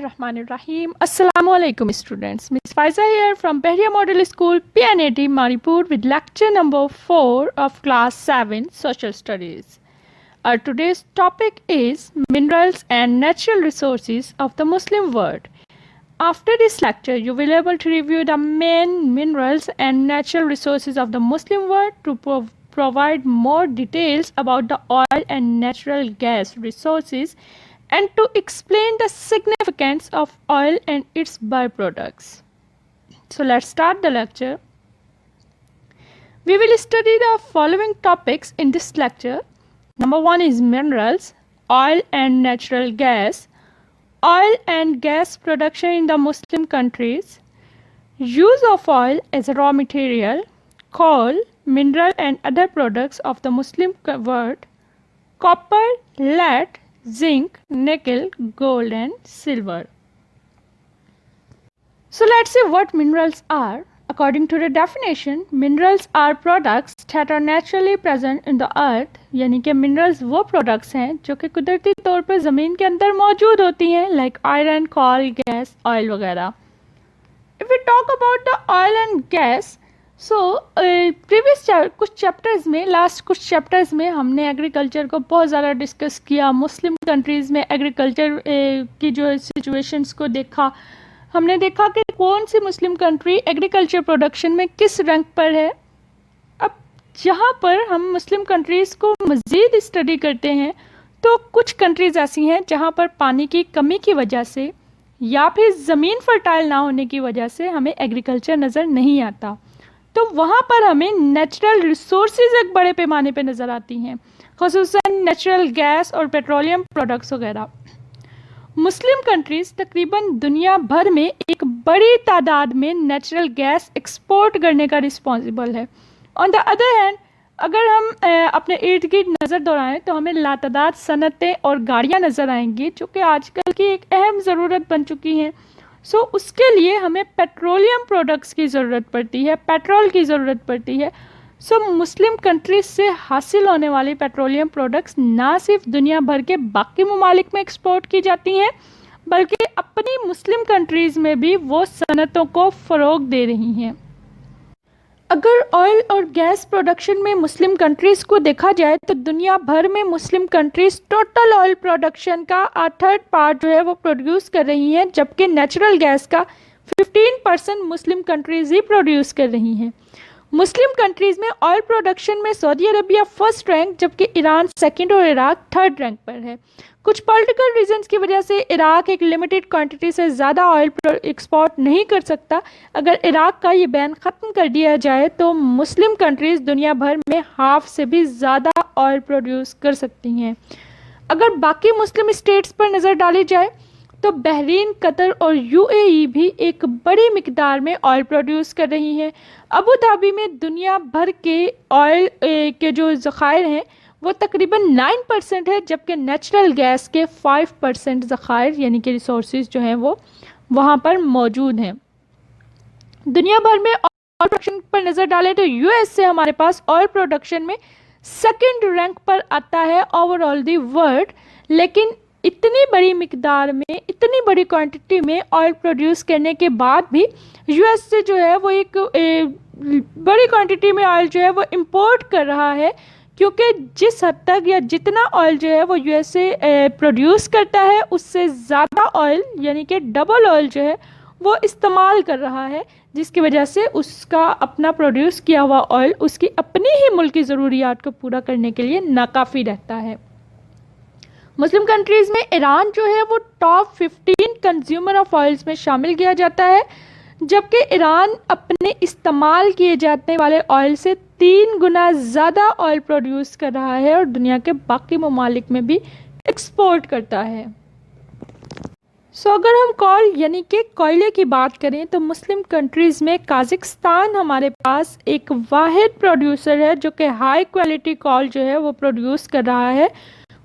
Bismillahirrahmanirrahim. Assalamu alaikum students. Miss Faiza here from Behria Model School, PNAT Manipur with lecture number 4 of class 7 Social Studies. Our today's topic is minerals and natural resources of the Muslim world. After this lecture, you will be able to review the main minerals and natural resources of the Muslim world to provide more details about the oil and natural gas resources and to explain the significance of oil and its byproducts. So let's start the lecture. We will study the following topics in this lecture. Number 1 is minerals, oil and natural gas, oil and gas production in the Muslim countries, use of oil as a raw material, coal, mineral and other products of the Muslim world, copper, lead, zinc, nickel, gold and silver. So let's see what minerals are. According to the definition, minerals are products that are naturally present in the earth. यानी कि minerals वो products हैं जो कि कुदरती तौर पर ज़मीन के अंदर मौजूद होती हैं, like iron, coal, gas, oil वगैरह. If we talk about the oil and gas, so previous कुछ चैप्टर्स में लास्ट कुछ चैप्टर्स में हमने एग्रीकल्चर को बहुत ज़्यादा डिस्कस किया. मुस्लिम कंट्रीज़ में एग्रीकल्चर की जो सिचुएशंस को देखा. हमने देखा कि कौन सी मुस्लिम कंट्री एग्रीकल्चर प्रोडक्शन में किस रैंक पर है. अब जहाँ पर हम मुस्लिम कंट्रीज़ को मज़ीद स्टडी करते हैं तो कुछ कंट्रीज़ ऐसी हैं जहाँ पर पानी की कमी की वजह से या फिर ज़मीन फर्टाइल ना होने की वजह से हमें एग्रीकल्चर नज़र नहीं आता. तो वहाँ पर हमें नेचुरल रिसोर्सेज एक बड़े पैमाने पे नज़र आती हैं, ख़ुसूसन नेचुरल गैस और पेट्रोलियम प्रोडक्ट्स वगैरह. मुस्लिम कंट्रीज़ तकरीबन दुनिया भर में एक बड़ी तादाद में नेचुरल गैस एक्सपोर्ट करने का रिस्पॉन्सिबल है. ऑन द अदर हैंड अगर हम अपने इर्द गिर्द नज़र दौड़ाएँ तो हमें लातादाद सनतें और गाड़ियाँ नज़र आएंगी जो कि आजकल की एक अहम ज़रूरत बन चुकी हैं. सो उसके लिए हमें पेट्रोलियम प्रोडक्ट्स की ज़रूरत पड़ती है, पेट्रोल की ज़रूरत पड़ती है. सो मुस्लिम कंट्रीज से हासिल होने वाली पेट्रोलियम प्रोडक्ट्स ना सिर्फ दुनिया भर के बाकी ममालिक में एक्सपोर्ट की जाती हैं बल्कि अपनी मुस्लिम कंट्रीज़ में भी वो सनतों को फ़रोग दे रही हैं. अगर ऑयल और गैस प्रोडक्शन में मुस्लिम कंट्रीज़ को देखा जाए तो दुनिया भर में मुस्लिम कंट्रीज़ टोटल ऑयल प्रोडक्शन का 1/3 पार्ट जो है वो प्रोड्यूस कर रही हैं, जबकि नेचुरल गैस का 15% मुस्लिम कंट्रीज़ ही प्रोड्यूस कर रही हैं. मुस्लिम कंट्रीज़ में ऑयल प्रोडक्शन में सऊदी अरबिया फर्स्ट रैंक जबकि ईरान सेकंड और इराक थर्ड रैंक पर है. कुछ पॉलिटिकल रीजंस की वजह से इराक एक लिमिटेड क्वांटिटी से ज़्यादा ऑयल एक्सपोर्ट नहीं कर सकता. अगर इराक का ये बैन ख़त्म कर दिया जाए तो मुस्लिम कंट्रीज़ दुनिया भर में हाफ से भी ज़्यादा ऑयल प्रोड्यूस कर सकती हैं. अगर बाकी मुस्लिम स्टेट्स पर नज़र डाली जाए तो बहरीन, कतर और यूएई भी एक बड़ी मिकदार में ऑयल प्रोड्यूस कर रही हैं. अबू धाबी में दुनिया भर के ऑयल के जो ज़खायर हैं वो तकरीबन 9% है, जबकि नेचुरल गैस के 5% ज़खायर यानी कि रिसोर्सेज जो हैं वो वहाँ पर मौजूद हैं. दुनिया भर में ऑयल प्रोडक्शन पर नज़र डालें तो यूएस से हमारे पास ऑयल प्रोडक्शन में सेकंड रैंक पर आता है ओवरऑल दी वर्ल्ड. लेकिन इतनी बड़ी मिकदार में, इतनी बड़ी क्वांटिटी में ऑयल प्रोड्यूस करने के बाद भी यूएस से जो है वो एक बड़ी क्वांटिटी में ऑयल जो है वो इंपोर्ट कर रहा है, क्योंकि जिस हद तक या जितना ऑयल जो है वो यूएस से प्रोड्यूस करता है उससे ज़्यादा ऑयल यानी कि डबल ऑयल जो है वो इस्तेमाल कर रहा है, जिसकी वजह से उसका अपना प्रोड्यूस किया हुआ ऑयल उसकी अपनी ही मुल्की ज़रूरियात को पूरा करने के लिए नाकाफ़ी रहता है. मुस्लिम कंट्रीज़ में ईरान जो है वो टॉप 15 कंज्यूमर ऑफ ऑयल्स में शामिल किया जाता है, जबकि ईरान अपने इस्तेमाल किए जाने वाले ऑयल से 3 गुना ज़्यादा ऑयल प्रोड्यूस कर रहा है और दुनिया के बाकी ममालिक में भी एक्सपोर्ट करता है. सो अगर हम कोल यानी कि कोयले की बात करें तो मुस्लिम कंट्रीज़ में काज़ाकिस्तान हमारे पास एक वाहिद प्रोड्यूसर है जो कि हाई क्वालिटी कोल जो है वो प्रोड्यूस कर रहा है.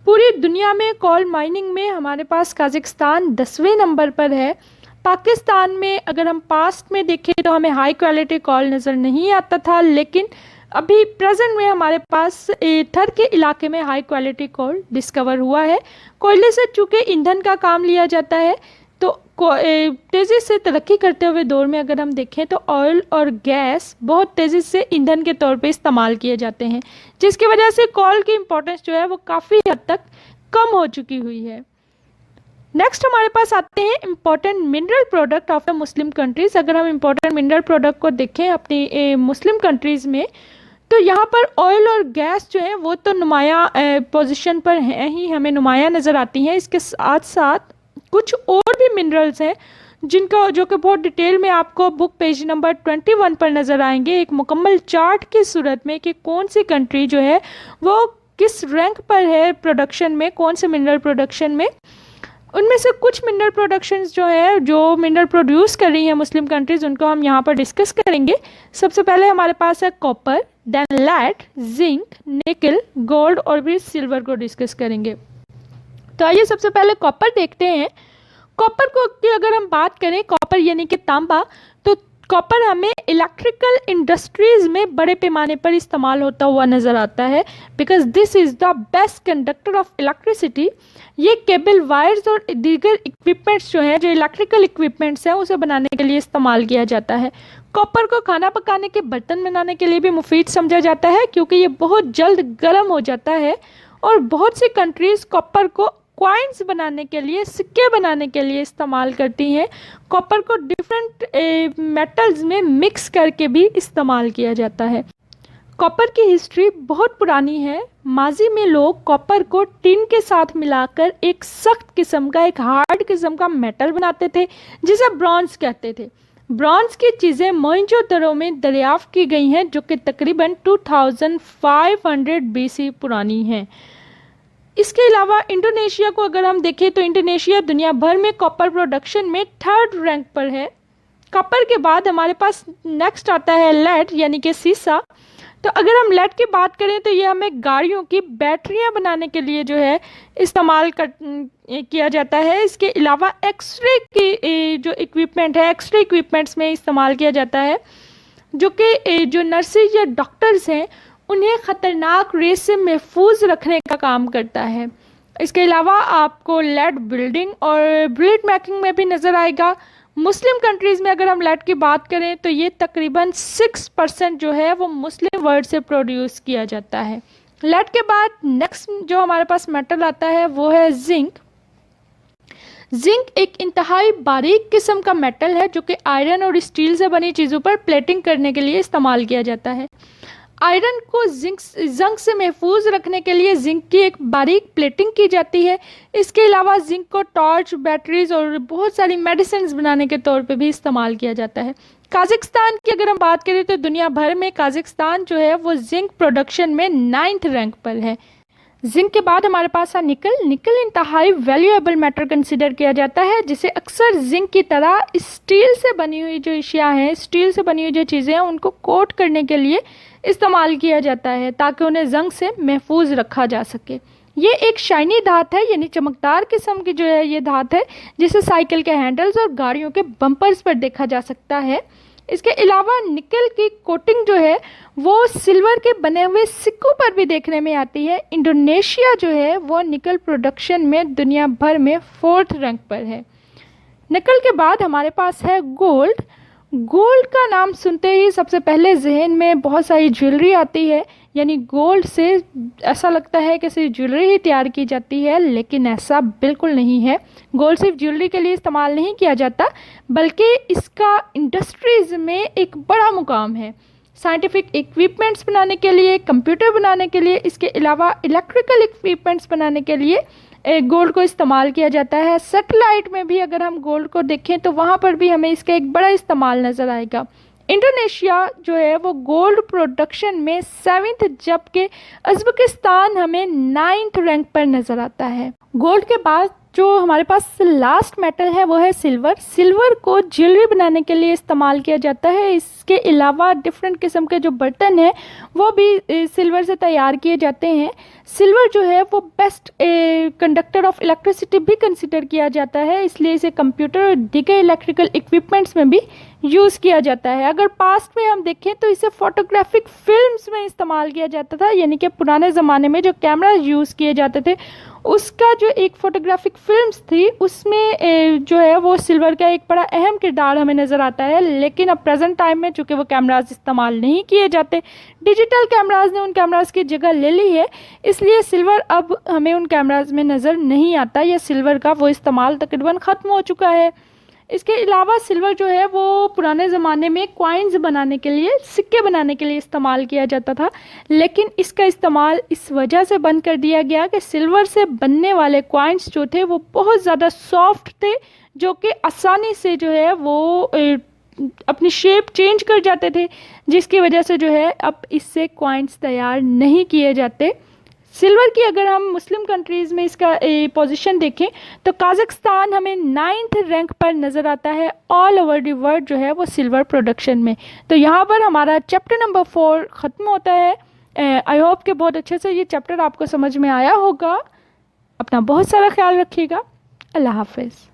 पूरी दुनिया में कोल माइनिंग में हमारे पास काज़ाकिस्तान 10वें नंबर पर है. पाकिस्तान में अगर हम पास्ट में देखें तो हमें हाई क्वालिटी कोल नज़र नहीं आता था, लेकिन अभी प्रेजेंट में हमारे पास थर के इलाके में हाई क्वालिटी कोल डिस्कवर हुआ है. कोयले से चूँकि ईंधन का काम लिया जाता है तो तेज़ी से तरक्की करते हुए दौर में अगर हम देखें तो ऑयल और गैस बहुत तेज़ी से ईंधन के तौर पे इस्तेमाल किए जाते हैं, जिसकी वजह से कोल की इम्पोर्टेंस जो है वो काफ़ी हद तक कम हो चुकी हुई है। नेक्स्ट हमारे पास आते हैं important mineral product of the Muslim countries. अगर हम इम्पॉर्टेंट मिनरल प्रोडक्ट को देखें अपनी मुस्लिम कंट्रीज़ में, तो यहाँ पर ऑयल और गैस जो है वो तो नुमाया पोजीशन पर हैं ही, हमें नुमाया नज़र आती हैं। इसके साथ साथ कुछ और भी मिनरल्स हैं जिनका जो कि बहुत डिटेल में आपको बुक पेज नंबर 21 पर नज़र आएंगे, एक मुकम्मल चार्ट की सूरत में कि कौन सी कंट्री जो है वो किस रैंक पर है प्रोडक्शन में, कौन से मिनरल प्रोडक्शन में। उनमें से कुछ मिनरल प्रोडक्शंस जो है, जो मिनरल प्रोड्यूस कर रही हैं मुस्लिम कंट्रीज़, उनको हम यहाँ पर डिस्कस करेंगे। सबसे पहले हमारे पास है कॉपर, देन लेड, जिंक, निकल, गोल्ड और भी सिल्वर को डिस्कस करेंगे। तो आइए सबसे पहले कॉपर देखते हैं। कॉपर को की अगर हम बात करें, कॉपर यानी कि तांबा, तो कॉपर हमें इलेक्ट्रिकल इंडस्ट्रीज़ में बड़े पैमाने पर इस्तेमाल होता हुआ नज़र आता है, because this is the best conductor of electricity. ये केबल, वायर्स और दीगर इक्विपमेंट्स जो हैं, जो इलेक्ट्रिकल इक्विपमेंट्स हैं, उसे बनाने के लिए इस्तेमाल किया जाता है। कॉपर को खाना पकाने के बर्तन बनाने के लिए भी मुफीद समझा जाता है, क्योंकि ये बहुत जल्द गर्म हो जाता है। और बहुत सी कंट्रीज़ कॉपर को कॉइन्स बनाने के लिए, सिक्के बनाने के लिए इस्तेमाल करती हैं। कॉपर को डिफरेंट मेटल्स में मिक्स करके भी इस्तेमाल किया जाता है। कॉपर की हिस्ट्री बहुत पुरानी है। माजी में लोग कॉपर को टिन के साथ मिलाकर एक सख्त किस्म का, एक हार्ड किस्म का मेटल बनाते थे, जिसे ब्रॉन्ज कहते थे। ब्रॉन्ज की चीज़ें मोइंजोदड़ो में दरियाफ्त की गई हैं, जो कि तकरीबन 2500 BC पुरानी हैं। इसके अलावा इंडोनेशिया को अगर हम देखें तो इंडोनेशिया दुनिया भर में कॉपर प्रोडक्शन में 3rd रैंक पर है। कॉपर के बाद हमारे पास नेक्स्ट आता है लेड यानी कि सीसा। तो अगर हम लेड की बात करें तो ये हमें गाड़ियों की बैटरियां बनाने के लिए जो है इस्तेमाल किया जाता है। इसके अलावा एक्सरे की जो इक्विपमेंट है, एक्सरे इक्विपमेंट्स में इस्तेमाल किया जाता है, जो कि जो नर्सेज या डॉक्टर्स हैं उन्हें ख़तरनाक रेस से महफूज रखने का काम करता है। इसके अलावा आपको लेड बिल्डिंग और बुलेट मेकिंग में भी नज़र आएगा। मुस्लिम कंट्रीज़ में अगर हम लेड की बात करें तो ये तकरीबन 6% जो है वो मुस्लिम वर्ल्ड से प्रोड्यूस किया जाता है। लेड के बाद नेक्स्ट जो हमारे पास मेटल आता है वो है जिंक। जिंक एक इंतहाई बारीक किस्म का मेटल है, जो कि आयरन और स्टील से बनी चीज़ों पर प्लेटिंग करने के लिए इस्तेमाल किया जाता है। आयरन को जंग से महफूज रखने के लिए जिंक की एक बारीक प्लेटिंग की जाती है। इसके अलावा जिंक को टॉर्च, बैटरीज और बहुत सारी मेडिसिन बनाने के तौर पे भी इस्तेमाल किया जाता है। काज़ाकिस्तान की अगर हम बात करें तो दुनिया भर में काज़ाकिस्तान जो है वो जिंक प्रोडक्शन में 9th रैंक पर है। जिंक के बाद हमारे पास है निकल। निकल इंतहाई वैल्यूएबल मेटल कंसिडर किया जाता है, जिसे अक्सर जिंक की तरह स्टील से बनी हुई जो अशिया हैं, स्टील से बनी हुई जो चीज़ें हैं, उनको कोट करने के लिए इस्तेमाल किया जाता है ताकि उन्हें जंग से महफूज रखा जा सके। ये एक शाइनी धात है, यानी चमकदार किस्म की जो है ये धात है, जिसे साइकिल के हैंडल्स और गाड़ियों के बम्पर्स पर देखा जा सकता है। इसके अलावा निकल की कोटिंग जो है वो सिल्वर के बने हुए सिक्कों पर भी देखने में आती है। इंडोनेशिया जो है वो निकल प्रोडक्शन में दुनिया भर में 4th रैंक पर है। निकल के बाद हमारे पास है गोल्ड। गोल्ड का नाम सुनते ही सबसे पहले जहन में बहुत सारी ज्वेलरी आती है, यानी गोल्ड से ऐसा लगता है कि सिर्फ ज्वेलरी ही तैयार की जाती है, लेकिन ऐसा बिल्कुल नहीं है। गोल्ड सिर्फ ज्वेलरी के लिए इस्तेमाल नहीं किया जाता, बल्कि इसका इंडस्ट्रीज़ में एक बड़ा मुकाम है। साइंटिफिक इक्विपमेंट्स बनाने के लिए, कंप्यूटर बनाने के लिए, इसके अलावा इलेक्ट्रिकल इक्विपमेंट्स बनाने के लिए गोल्ड को इस्तेमाल किया जाता है। सैटेलाइट में भी अगर हम गोल्ड को देखें तो वहाँ पर भी हमें इसका एक बड़ा इस्तेमाल नज़र आएगा। इंडोनेशिया जो है वो गोल्ड प्रोडक्शन में 7th, जबकि उज़्बेकिस्तान हमें 9th रैंक पर नज़र आता है। गोल्ड के बाद जो हमारे पास लास्ट मेटल है वो है सिल्वर। सिल्वर को ज्वेलरी बनाने के लिए इस्तेमाल किया जाता है। इसके अलावा डिफरेंट किस्म के जो बर्तन हैं वो भी सिल्वर से तैयार किए जाते हैं। सिल्वर जो है वो बेस्ट कंडक्टर ऑफ इलेक्ट्रिसिटी भी कंसिडर किया जाता है, इसलिए इसे कंप्यूटर और दीगर इलेक्ट्रिकल इक्विपमेंट्स में भी यूज़ किया जाता है। अगर पास्ट में हम देखें तो इसे फोटोग्राफिक फिल्म्स में इस्तेमाल किया जाता था, यानी कि पुराने ज़माने में जो कैमरा यूज़ किए जाते थे उसका जो एक फोटोग्राफिक फिल्म्स थी उसमें जो है वो सिल्वर का एक बड़ा अहम किरदार हमें नज़र आता है। लेकिन अब प्रेजेंट टाइम में चूँकि वो कैमराज इस्तेमाल नहीं किए जाते, डिजिटल कैमराज ने उन कैमराज की जगह ले ली है, इसलिए सिल्वर अब हमें उन कैमराज में नज़र नहीं आता, या सिल्वर का वो इस्तेमाल तकरीबन ख़त्म हो चुका है। इसके अलावा सिल्वर जो है वो पुराने ज़माने में कॉइन्स बनाने के लिए, सिक्के बनाने के लिए इस्तेमाल किया जाता था, लेकिन इसका इस्तेमाल इस वजह से बंद कर दिया गया कि सिल्वर से बनने वाले कॉइन्स जो थे वो बहुत ज़्यादा सॉफ्ट थे, जो कि आसानी से जो है वो अपनी शेप चेंज कर जाते थे, जिसकी वजह से जो है अब इससे कॉइन्स तैयार नहीं किए जाते। सिल्वर की अगर हम मुस्लिम कंट्रीज़ में इसका पोजीशन देखें तो काज़ाख्स्तान हमें 9th रैंक पर नज़र आता है ऑल ओवर द वर्ल्ड जो है वो सिल्वर प्रोडक्शन में। तो यहाँ पर हमारा चैप्टर नंबर 4 ख़त्म होता है। आई होप कि बहुत अच्छे से ये चैप्टर आपको समझ में आया होगा। अपना बहुत सारा ख्याल रखिएगा। अल्लाह हाफ़िज़।